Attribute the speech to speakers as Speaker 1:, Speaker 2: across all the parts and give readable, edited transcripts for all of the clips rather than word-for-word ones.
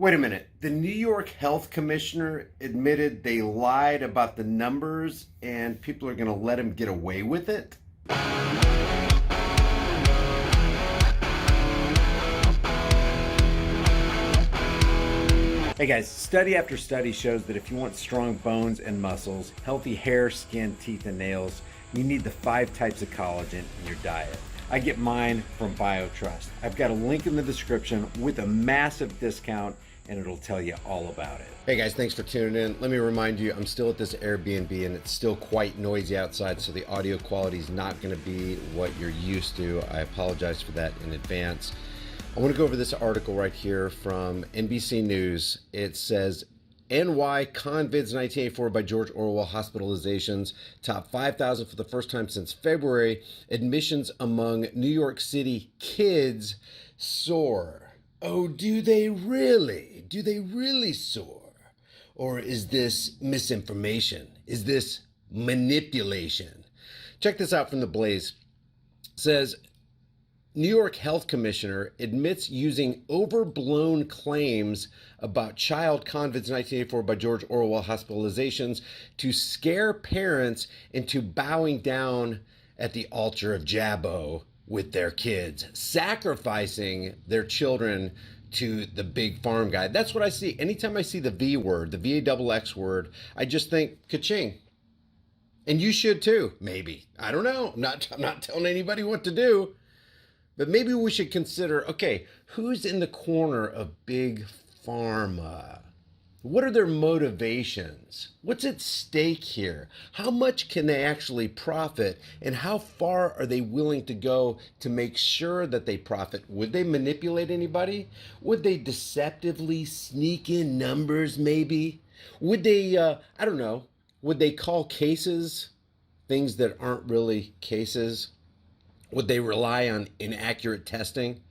Speaker 1: Wait a minute. The New York Health Commissioner admitted they lied about the numbers and people are going to let him get away with it? Hey guys, study after study shows that if you want strong bones and muscles, healthy hair, skin, teeth, and nails, you need the 5 types of collagen in your diet. I get mine from BioTrust. I've got a link in the description with a massive discount, and it'll tell you all about it. Hey guys, thanks for tuning in. Let me remind you, I'm still at this Airbnb and it's still quite noisy outside, so the audio quality is not going to be what you're used to. I apologize for that in advance. I want to go over this article right here from NBC News. It says, NY Convids 1984 by George Orwell hospitalizations top 5,000 for the first time since February. Admissions among New York City kids soar. Oh, do they really? Do they really soar? Or is this misinformation? Is this manipulation? Check this out from The Blaze. It says, New York Health Commissioner admits using overblown claims about child convids 1984 by George Orwell hospitalizations to scare parents into bowing down at the altar of Jabbo with their kids, sacrificing their children to the big farm guy. That's what I see. Anytime I see the V word, the VAXX word, I just think ka-ching. And you should too, maybe. I don't know. I'm not telling anybody what to do. But maybe we should consider, okay, who's in the corner of big pharma? What are their motivations? What's at stake here? How much can they actually profit? And how far are they willing to go to make sure that they profit? Would they manipulate anybody? Would they deceptively sneak in numbers maybe? Would they, I don't know, would they call cases things that aren't really cases? Would they rely on inaccurate testing?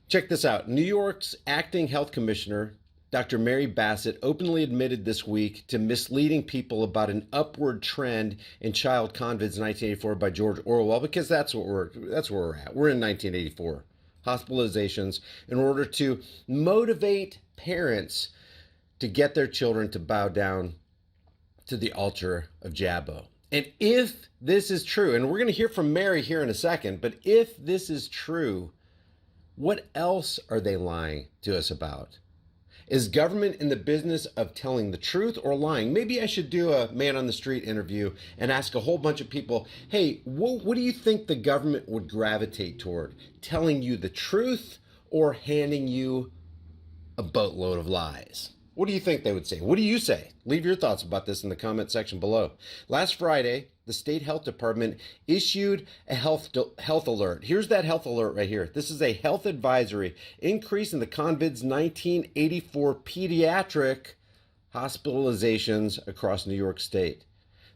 Speaker 1: Check this out. New York's acting health commissioner, Dr. Mary Bassett, openly admitted this week to misleading people about an upward trend in child convids 1984 by George Orwell, because that's where we're at. We're in 1984. Hospitalizations in order to motivate parents to get their children to bow down to the altar of Jabbo. And if this is true, and we're going to hear from Mary here in a second, but if this is true, what else are they lying to us about? Is government in the business of telling the truth or lying? Maybe I should do a man on the street interview and ask a whole bunch of people, hey, what do you think the government would gravitate toward? Telling you the truth or handing you a boatload of lies? What do you think they would say? What do you say? Leave your thoughts about this in the comment section below. Last Friday, the state health department issued a health alert. Here's that health alert right here. This is a health advisory. Increase in the convids 1984 pediatric hospitalizations across New York State.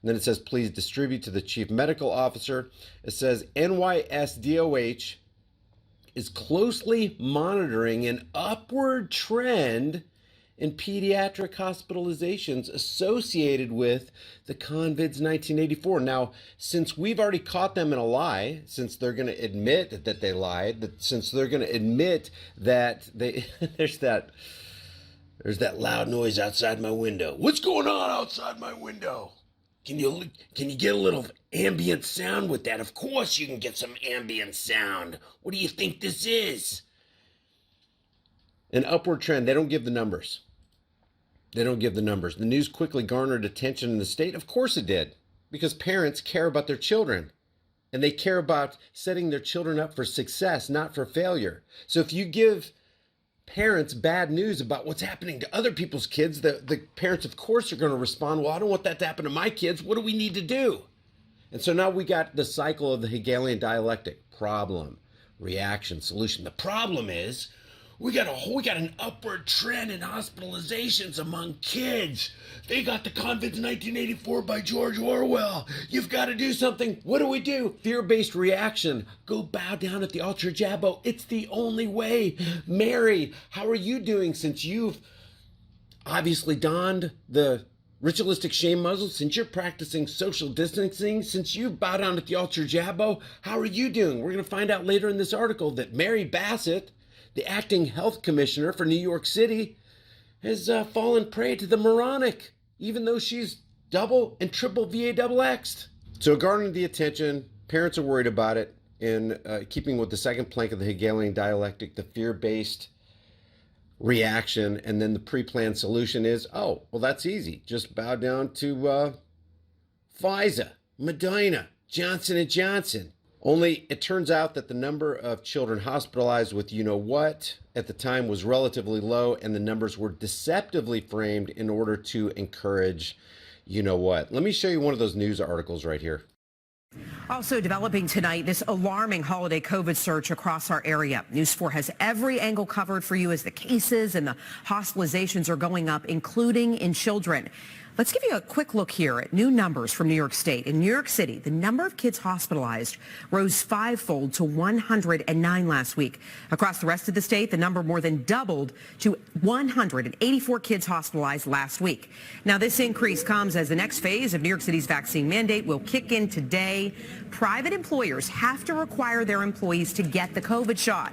Speaker 1: And then it says, please distribute to the chief medical officer. It says NYSDOH is closely monitoring an upward trend in pediatric hospitalizations associated with the convids 1984. Now, since we've already caught them in a lie, since they're going to admit that they lied, since they're going to admit that they there's that loud noise outside my window. What's going on outside my window? Can you get a little ambient sound with that? Of course you can get some ambient sound. What do you think this is? An upward trend. They don't give the numbers. They don't give the numbers. The news quickly garnered attention in the state. Of course it did, because parents care about their children, and they care about setting their children up for success, not for failure. So if you give parents bad news about what's happening to other people's kids, the parents, of course, are going to respond, well, I don't want that to happen to my kids. What do we need to do? And so now we got the cycle of the Hegelian dialectic: problem, reaction, solution. The problem is, we got an upward trend in hospitalizations among kids. They got the convids 1984 by George Orwell. You've got to do something. What do? Fear-based reaction. Go bow down at the altar of Jabbo. It's the only way. Mary, how are you doing since you've obviously donned the ritualistic shame muzzle, since you're practicing social distancing, since you bow down at the altar of Jabbo? How are you doing? We're going to find out later in this article that Mary Bassett the acting health commissioner for New York City, has fallen prey to the moronic, even though she's double and triple VAXXed. So garnering the attention, parents are worried about it, in keeping with the second plank of the Hegelian dialectic, the fear-based reaction, and then the pre-planned solution is, oh, well, that's easy. Just bow down to Pfizer, Moderna, Johnson & Johnson. Only it turns out that the number of children hospitalized with you-know-what at the time was relatively low, and the numbers were deceptively framed in order to encourage you-know-what. Let me show you one of those news articles right here.
Speaker 2: Also developing tonight, this alarming holiday COVID surge across our area. News 4 has every angle covered for you as the cases and the hospitalizations are going up, including in children. Let's give you a quick look here at new numbers from New York State. In New York City, the number of kids hospitalized rose fivefold to 109 last week. Across the rest of the state, the number more than doubled to 184 kids hospitalized last week. Now, this increase comes as the next phase of New York City's vaccine mandate will kick in today. Private employers have to require their employees to get the COVID shot.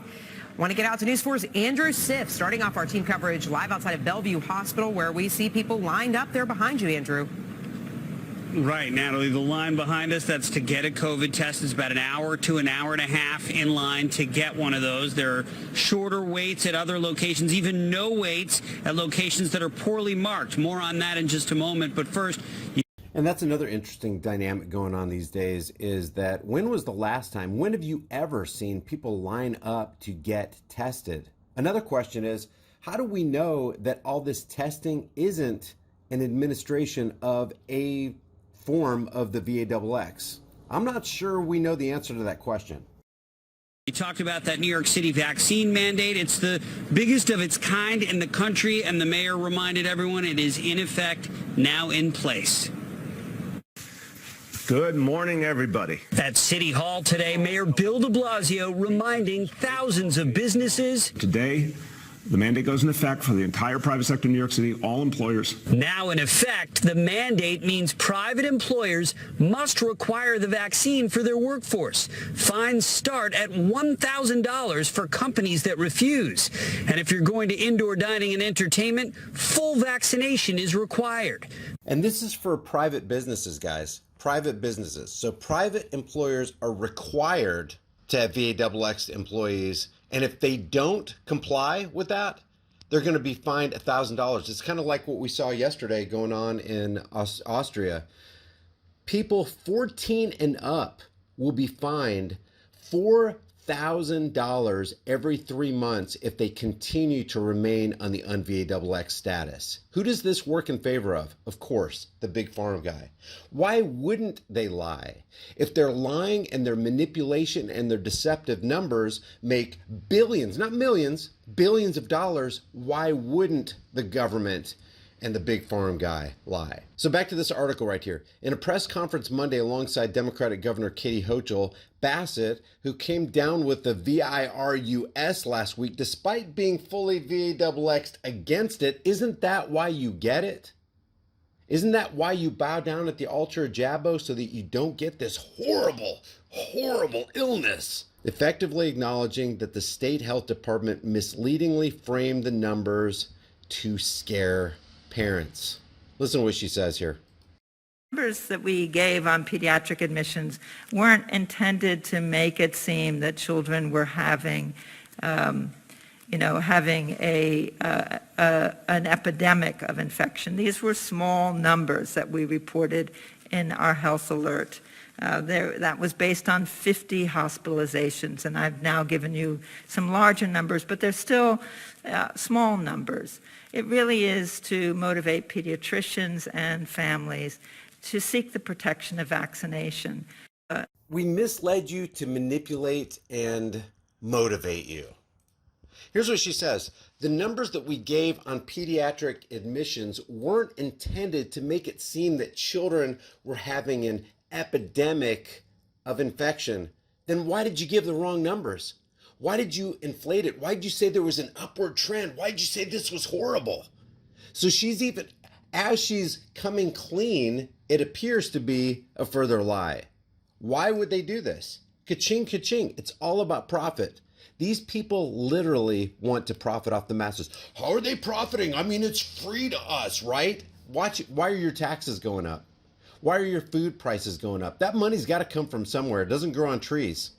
Speaker 2: Want to get out to News 4's Andrew Siff, starting off our team coverage live outside of Bellevue Hospital, where we see people lined up there behind you, Andrew.
Speaker 3: Right, Natalie, the line behind us, that's to get a COVID test. Is about an hour to an hour and a half in line to get one of those. There are shorter waits at other locations, even no waits at locations that are poorly marked. More on that in just a moment, but first...
Speaker 1: And that's another interesting dynamic going on these days, is that when was the last time, when have you ever seen people line up to get tested? Another question is, how do we know that all this testing isn't an administration of a form of the VAXX? I'm not sure we know the answer to that question.
Speaker 3: We talked about that New York City vaccine mandate. It's the biggest of its kind in the country, and the mayor reminded everyone it is in effect, now in place.
Speaker 4: Good morning, everybody.
Speaker 3: At City Hall today, Mayor Bill de Blasio reminding thousands of businesses.
Speaker 4: Today, the mandate goes into effect for the entire private sector in New York City, all employers.
Speaker 3: Now in effect, the mandate means private employers must require the vaccine for their workforce. Fines start at $1,000 for companies that refuse. And if you're going to indoor dining and entertainment, full vaccination is required.
Speaker 1: And this is for private businesses, guys. Private businesses. So private employers are required to have VAXXed employees, and if they don't comply with that, they're going to be fined $1,000. It's kind of like what we saw yesterday going on in Austria. People 14 and up will be fined $4,000 every 3 months if they continue to remain on the un-VAXXed status. Who does this work in favor of? Of course, the big farm guy. Why wouldn't they lie? If they're lying and their manipulation and their deceptive numbers make billions, not millions, billions of dollars, why wouldn't the government and the big farm guy lie? So back to this article right here. In a press conference Monday alongside Democratic Governor Katie Hochul, Bassett, who came down with the VIRUS last week, despite being fully VAXXed against it, isn't that why you get it? Isn't that why you bow down at the altar of Jabbo, so that you don't get this horrible, horrible illness? Effectively acknowledging that the state health department misleadingly framed the numbers to scare parents. Listen to what she says here.
Speaker 5: Numbers that we gave on pediatric admissions weren't intended to make it seem that children were having, an epidemic of infection. These were small numbers that we reported in our health alert. That was based on 50 hospitalizations, and I've now given you some larger numbers, but they're still small numbers. It really is to motivate pediatricians and families to seek the protection of vaccination.
Speaker 1: We misled you to manipulate and motivate you. Here's what she says. The numbers that we gave on pediatric admissions weren't intended to make it seem that children were having an epidemic of infection. Then why did you give the wrong numbers? Why did you inflate it? Why did you say there was an upward trend? Why did you say this was horrible? So she's even, as she's coming clean, it appears to be a further lie. Why would they do this? Ka-ching, ka-ching. It's all about profit. These people literally want to profit off the masses. How are they profiting? I mean, it's free to us, right? Watch it. Why are your taxes going up? Why are your food prices going up? That money's got to come from somewhere. It doesn't grow on trees.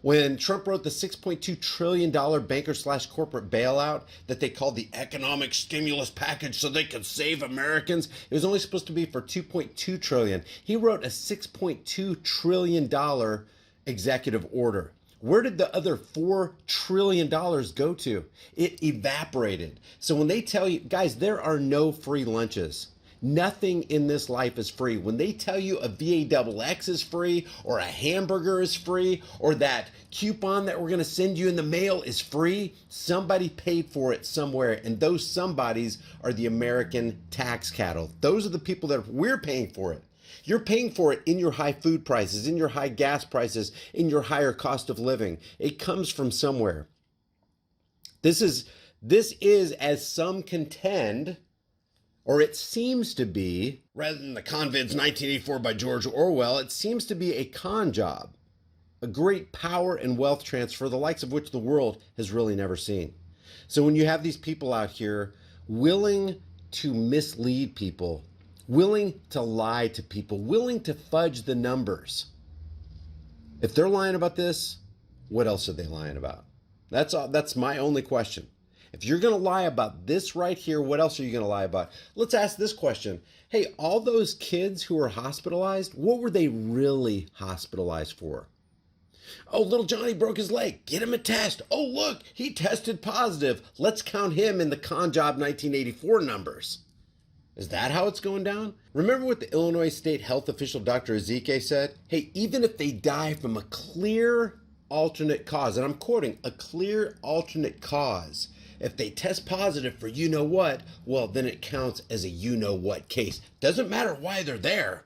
Speaker 1: When Trump wrote the $6.2 trillion banker/corporate bailout that they called the economic stimulus package so they could save Americans, it was only supposed to be for $2.2 trillion. He wrote a $6.2 trillion executive order. Where did the other $4 trillion go to? It evaporated. So when they tell you, guys, there are no free lunches. Nothing in this life is free. When they tell you a VAXX is free, or a hamburger is free, or that coupon that we're going to send you in the mail is free, somebody paid for it somewhere, and those somebodies are the American tax cattle. Those are the people that we're paying for it. You're paying for it in your high food prices, in your high gas prices, in your higher cost of living. It comes from somewhere. This is, as some contend, or it seems to be, rather than the Convids 1984 by George Orwell, it seems to be a con job, a great power and wealth transfer, the likes of which the world has really never seen. So when you have these people out here willing to mislead people, willing to lie to people, willing to fudge the numbers, if they're lying about this, what else are they lying about? That's my only question. If you're going to lie about this right here, what else are you going to lie about? Let's ask this question. Hey, all those kids who were hospitalized, what were they really hospitalized for? Oh, little Johnny broke his leg. Get him a test. Oh, look, he tested positive. Let's count him in the con job 1984 numbers. Is that how it's going down? Remember what the Illinois state health official Dr. Ezike said? Hey, even if they die from a clear alternate cause, and I'm quoting, a clear alternate cause, if they test positive for you-know-what, well, then it counts as a you-know-what case. Doesn't matter why they're there.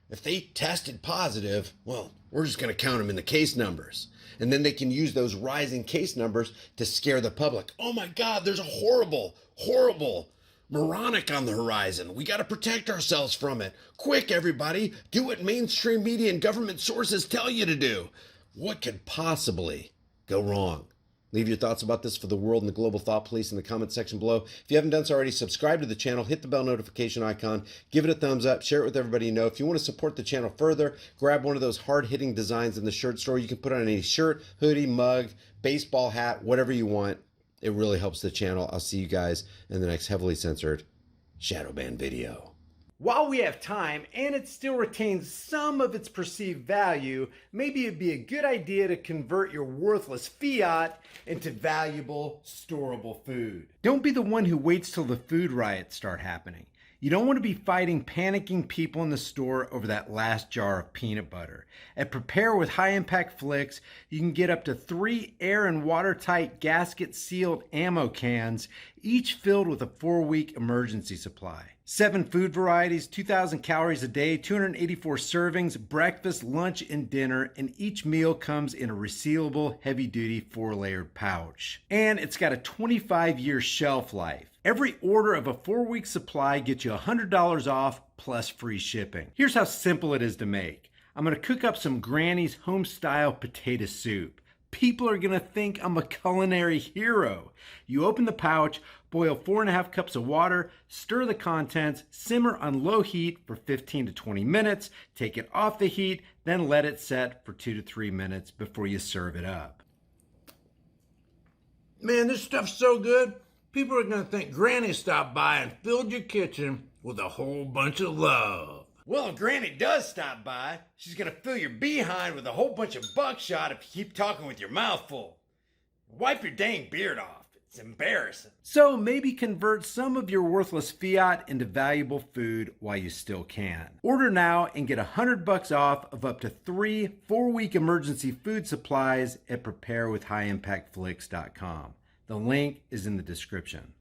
Speaker 1: If they tested positive, well, we're just going to count them in the case numbers. And then they can use those rising case numbers to scare the public. Oh my God, there's a horrible, horrible moronic on the horizon. We got to protect ourselves from it. Quick, everybody, do what mainstream media and government sources tell you to do. What could possibly go wrong? Leave your thoughts about this for the world and the global thought police in the comment section below. If you haven't done so already, subscribe to the channel, hit the bell notification icon, give it a thumbs up, share it with everybody you know. If you want to support the channel further, grab one of those hard-hitting designs in the shirt store. You can put on any shirt, hoodie, mug, baseball hat, whatever you want. It really helps the channel. I'll see you guys in the next heavily censored shadow ban video.
Speaker 6: While we have time and it still retains some of its perceived value, maybe it'd be a good idea to convert your worthless fiat into valuable, storable food. Don't be the one who waits till the food riots start happening. You don't want to be fighting panicking people in the store over that last jar of peanut butter. At Prepare with High Impact Flicks, you can get up to 3 air and watertight gasket-sealed ammo cans, each filled with a 4-week emergency supply. 7 food varieties, 2,000 calories a day, 284 servings, breakfast, lunch, and dinner, and each meal comes in a resealable, heavy-duty 4-layered pouch. And it's got a 25-year shelf life. Every order of a 4-week supply gets you $100 off plus free shipping. Here's how simple it is to make. I'm going to cook up some Granny's home-style potato soup. People are going to think I'm a culinary hero. You open the pouch, boil 4.5 cups of water, stir the contents, simmer on low heat for 15 to 20 minutes, take it off the heat, then let it set for 2 to 3 minutes before you serve it up.
Speaker 7: Man, this stuff's so good. People are going to think Granny stopped by and filled your kitchen with a whole bunch of love.
Speaker 6: Well, if Granny does stop by, she's going to fill your behind with a whole bunch of buckshot if you keep talking with your mouth full. Wipe your dang beard off. It's embarrassing. So maybe convert some of your worthless fiat into valuable food while you still can. Order now and get $100 off of up to 3 4-week emergency food supplies at preparewithhighimpactflix.com. The link is in the description.